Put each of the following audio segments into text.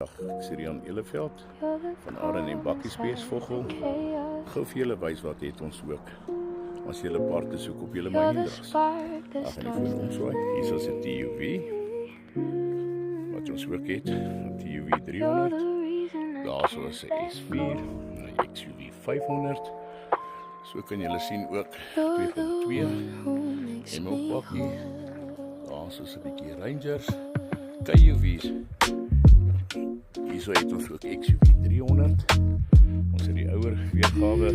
Ek is Rian Eleveld van R&M Bakkiesbees Vogel. Gou vir julle wys wat het ons ook as julle parte soek op julle Mahindras. Daar gaan die voor ons waai. Hier is 'n TUV wat ons ook het, 'n TUV 300. Daar is 'n S4, 'n XUV 500. So kan julle sien ook 2.2 ML bakkie. Daar is 'n bietjie Rangers, KUV's. Hierso het ons ook XUV 300. Ons het die ouer weergawe.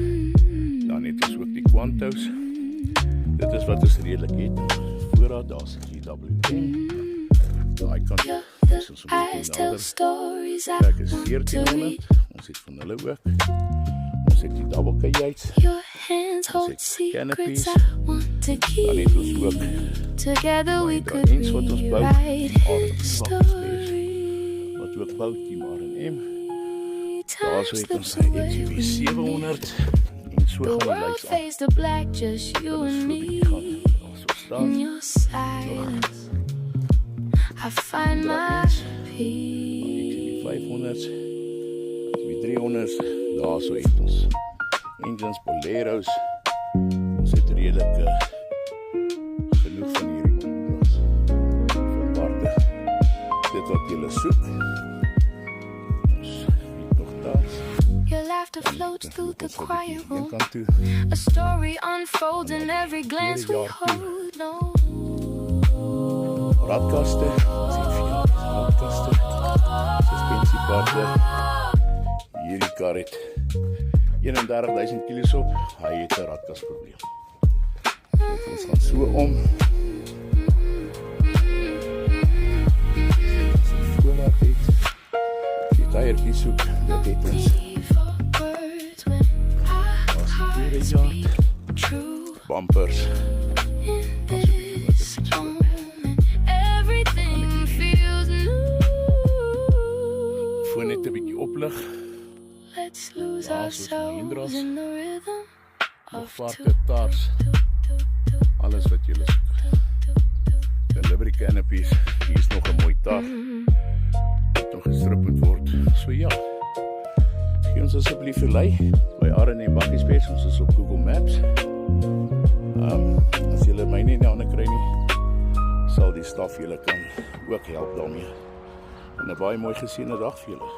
Dan het ons ook die Quantos. Dit is wat ons redelik het. Voorraad, daar's 'n GWM. Daai kant is ons op die nader. Kijk, is 1400. Ons het van hulle ook. Ons het die double kajuits. Ons het canopies. Dan het ons ook Mahindra eens wat ons bou. Wat ook bou, Team R&M. Daar so het ons die XUV 700. En so gaan die lys af. Dit is so bietjie gaan. Daar so staan. I find my peace. 500's, 300's, daar so het ons engines, Bolero's. Ons het redelik genoeg van hierdie Mahindras. Verpaarte, dit wat julle soek. Ons het nog daar. Your laughter floats through the quiet room. A story unfolds in every glance we hold. No. Radkaste, ons het 4 radkaste, suspensiepaarte. Hierdie kar het 31.000 kilos op, hy het 'n radkasprobleem. Ons gaan so om. Voorraad het, die tyertjie soek, dit het ons. As die tweede jaar, bumpers. Voor net 'n bietjie oplig. Daar is Mahindras. Nog parte tars. Alles wat julle soek. Delivery canopies. Hier is nog 'n mooi tar. Wat nog gestrip moet word. So ja. Gee ons asseblief 'n lei by R&M Bakkiesbees. Ons is op Google Maps. As julle my nie nou kry nie, sal die staf julle kan ook help daarmee. En 'n baie mooi geseënde dag vir julle.